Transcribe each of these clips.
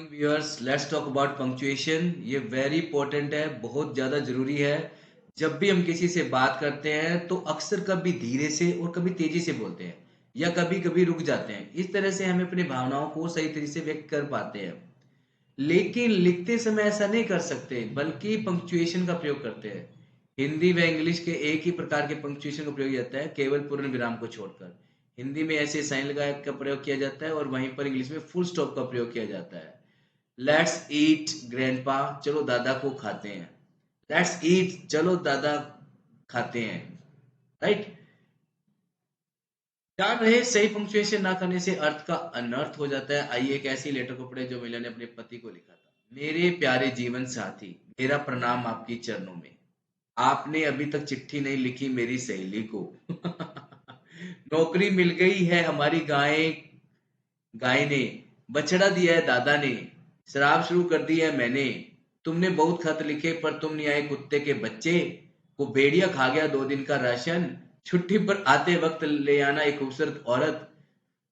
Morning viewers, let's talk about punctuation. ये very important है, बहुत ज़्यादा ज़रूरी है। जब भी हम किसी से बात करते हैं तो अक्सर कभी धीरे से और कभी तेज़ी से बोलते हैं या कभी-कभी रुक जाते हैं। इस तरह से हम अपनी भावनाओं को सही तरीके से व्यक्त कर पाते हैं। लेकिन लिखते समय ऐसा नहीं कर सकते, बल्कि पंक्चुएशन का प्रयोग करते हैं। हिंदी व इंग्लिश के एक ही प्रकार के पंक्चुएशन का प्रयोग किया जाता है, केवल पूर्ण विराम को छोड़कर। हिंदी में ऐसे साइन लगा का प्रयोग किया जाता है और वहीं पर इंग्लिश में फुल स्टॉप का प्रयोग किया जाता है। लेट्स ईट ग्रैंडपा, चलो दादा को खाते हैं। लेट्स ईट, चलो दादा खाते हैं। राइट। जान रहे, सही पंक्चुएशन ना करने से अर्थ का अनर्थ हो जाता है। आइए एक ऐसी लेटर को पढ़े जो महिला ने अपने पति को लिखा था। मेरे प्यारे जीवन साथी, मेरा प्रणाम आपकी चरणों में। आपने अभी तक चिट्ठी नहीं लिखी मेरी सहेली को। नौकरी मिल गई है हमारी गाय गाय ने, बछड़ा दिया है दादा ने, शराब शुरू कर दी है मैंने। तुमने बहुत खत लिखे पर तुम नहीं आए कुत्ते के बच्चे, वो भेड़िया खा गया 2 दिन का राशन। छुट्टी पर आते वक्त ले आना एक खूबसूरत औरत,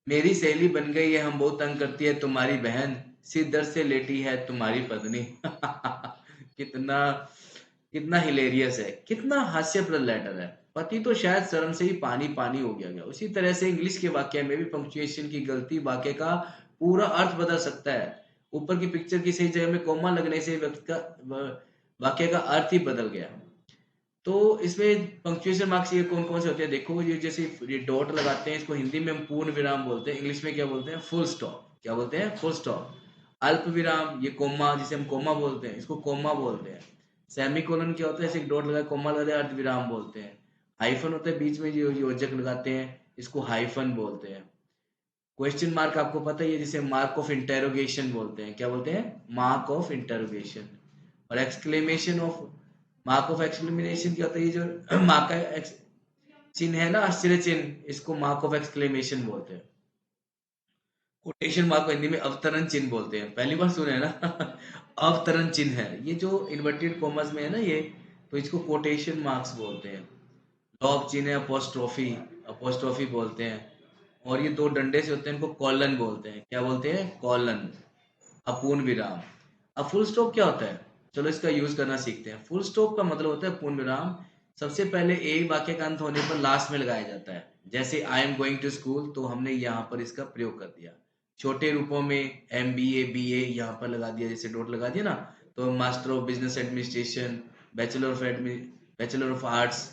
मेरी सहेली बन गई है, हम बहुत तंग करती है तुम्हारी बहन, सिर दर्द से लेटी है तुम्हारी पत्नी। कितना कितना हिलेरियस है, कितना हास्यप्रद लेटर है। पति तो शायद शर्म से ही पानी पानी हो गया उसी तरह से इंग्लिश के वाक्य में भी पंक्चुएशन की गलती वाक्य का पूरा अर्थ बदल सकता है। ऊपर की पिक्चर की सही जगह में कोमा लगने से वाक्य का अर्थ ही बदल गया। तो इसमें पंक्चुएशन मार्क्स ये कौन कौन से होते हैं देखो। ये जैसे ये डॉट लगाते हैं, इसको हिंदी में हम पूर्ण विराम बोलते हैं, इंग्लिश में क्या बोलते हैं? Full stop. क्या बोलते हैं? Full stop. अल्प विराम, ये कोमा जिसे हम कोमा बोलते हैं, इसको कोमा बोलते हैं। सेमी कोलन क्या होता है? ऐसे एक डॉट लगा कोमा लगा अर्ध विराम बोलते हैं। हाइफन होता है बीच में जो योजक लगाते हैं, इसको हाइफन बोलते हैं। क्वेश्चन मार्क आपको पता ही है, जिसे मार्क ऑफ इंटेरोगेशन बोलते हैं। क्या बोलते हैं? Mark of interrogation. और exclamation of mark of exclamation क्या होता है? ये जो मार्क का चिन्ह है ना, आश्चर्य चिन्ह, इसको मार्क ऑफ एक्सक्लेमेशन बोलते हैं। कोटेशन मार्क को हिंदी में अवतरण चिन्ह बोलते हैं। पहली बार सुने हैं ना? अवतरण चिन्ह है ये जो इन्वर्टेड कॉमर्स में है ना ये, तो इसको कोटेशन मार्क्स बोलते हैं। लॉब चिन्ह है अपोस्ट्रोफी, अपोस्ट्रोफी बोलते हैं। और ये दो डंडे से होते हैं, इनको कॉलन बोलते हैं। क्या बोलते हैं? कॉलन। अपूर्ण विराम। अब फुल स्टॉप क्या होता है? चलो इसका यूज करना सीखते हैं। फुल स्टॉप का मतलब होता है पूर्ण विराम। सबसे पहले एक वाक्य का अंत होने पर लास्ट में लगाया जाता है। जैसे I am going to school, तो हमने यहाँ पर इसका प्रयोग कर दिया। छोटे रूपों में एम बी ए बी ए यहाँ पर लगा दिया, जैसे डॉट लगा दिया ना। तो master of business administration, bachelor of arts.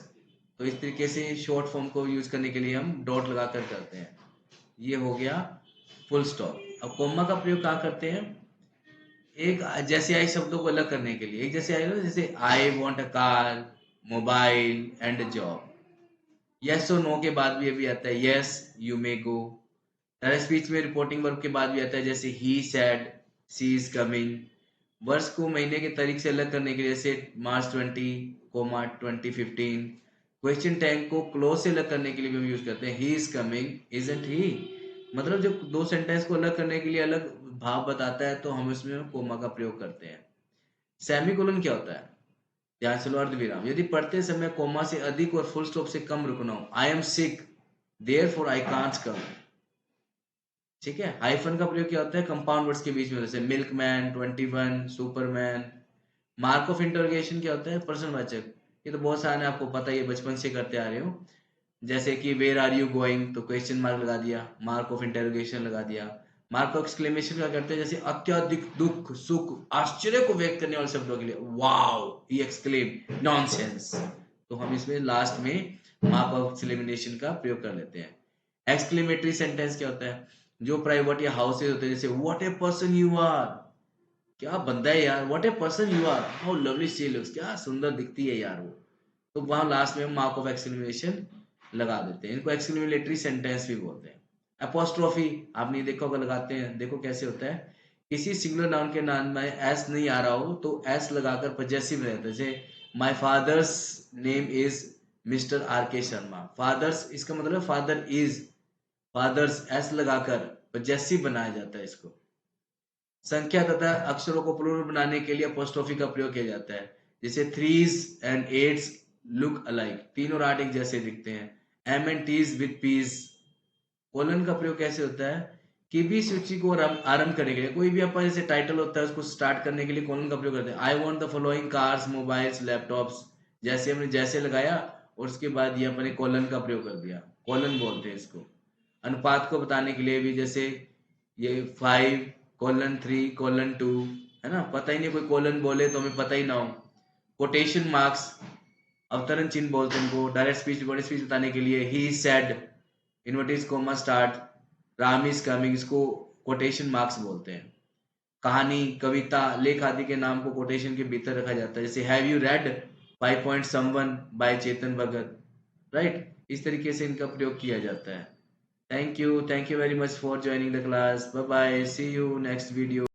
तो इस तरीके से शॉर्ट फॉर्म को यूज करने के लिए हम डॉट लगाकर करते हैं। ये हो गया फुल स्टॉप। अब कोमा का प्रयोग कहाँ करते हैं? एक जैसे आई शब्दों को अलग करने के लिए। एक जैसे आई ना, जैसे I want a car, mobile and job. Yes और नो के बाद भी अभी आता है yes you may go. Speech में रिपोर्टिंग वर्ब के बाद भी आता है, जैसे he said, she is coming. वर्ष को महीने के तारीख से अलग करने के लिए, जैसे मार्च 20 कोमा 2015। क्वेश्चन टैग को क्लोज से अलग करने के लिए भी हम यूज करते हैं, he is coming isn't he. मतलब जब दो सेंटेंस को अलग करने के लिए अलग भाव बताता है तो हम इसमें कोमा का प्रयोग करते हैं। सेमीकोलन क्या होता है? ध्यान से लो, अर्धविराम। यदि पढ़ते समय कोमा से अधिक और फुल स्टॉप से कम रुकना हो, I am sick therefore I can't come. ठीक है। हाइफन का प्रयोग क्या होता है? कंपाउंड वर्ड्स के बीच में, जैसे milkman, 21, Superman. Mark of interrogation क्या होता है? प्रश्नवाचक। ये तो बहुत सारे आपको पता ही है, बचपन से करते आ रहे हो। जैसे कि वेयर आर यू गोइंग, तो क्वेश्चन मार्क लगा दिया, मार्क ऑफ इंटरोगेशन लगा दिया। मार्क ऑफ एक्सक्लेमेशन क्या करते हैं? जैसे अत्यधिक दुख सुख आश्चर्य को व्यक्त करने वाले शब्दों के लिए वाओ, ही एक्सक्लेम नॉनसेंस। तो हम इसमें लास्ट में मार्क ऑफ एक्सक्लेमेशन का प्रयोग कर लेते हैं। एक्सक्लेमेटरी सेंटेंस क्या होता है? जो प्राइवेट या हाउसेज होते हैं, जैसे what a person you are, क्या बंदा है यार, what a person you are, how lovely she looks, क्या सुंदर दिखती है यार वो। तो वहां लास्ट में मार्क ऑफ एक्सक्लेमेशन लगा देते हैं। इनको एक्सक्लेमेटरी सेंटेंस भी बोलते हैं। अपोस्ट्रोफी आपने देखा होगा, लगाते हैं, देखो कैसे होता है। किसी सिंगुलर नाउन के नाम में एस नहीं आ रहा हो तो एस लगाकर पजेसिव रहता है। जैसे my father's name is Mister R K Sharma. Father's इसका मतलब फादर इज, फादर्स एस लगाकर पजेसिव बनाया जाता है इसको। संख्या तथा अक्षरों को प्लूरल बनाने के लिए अपोस्ट्रोफी का प्रयोग किया जाता है। जैसे threes and eights look alike, 3 और 8 एक जैसे दिखते हैं। M and Ts with Ps. Colon का प्रयोग कैसे होता है? कि भी सूची को आरंभ करने के लिए कोई भी अपन जैसे टाइटल होता है उसको स्टार्ट करने के लिए कॉलन का प्रयोग करते हैं। I want the following cars, mobiles, laptops, जैसे हमने जैसे लगाया और उसके बाद ये अपने कॉलन का प्रयोग कर दिया, कॉलन बोलते हैं इसको। अनुपात को बताने के लिए भी जैसे ये 5:3:2 है ना, पता ही नहीं कोई कॉलन बोले तो हमें पता ही ना हो। कोटेशन मार्क्स, अवतरण चिन्ह बोलते हैं इनको। डायरेक्ट स्पीच, बड़ी स्पीच बताने के लिए he said, inverted comma start, Ram is coming, इसको कोटेशन मार्क्स बोलते हैं। कहानी, कविता, लेख आदि के नाम को कोटेशन के भीतर रखा जाता है। जैसे have you read 5.someone by Chetan Bhagat, right. इस तरीके से इनका प्रयोग किया जाता है। Thank you very much for joining the class. Bye bye, see you next video.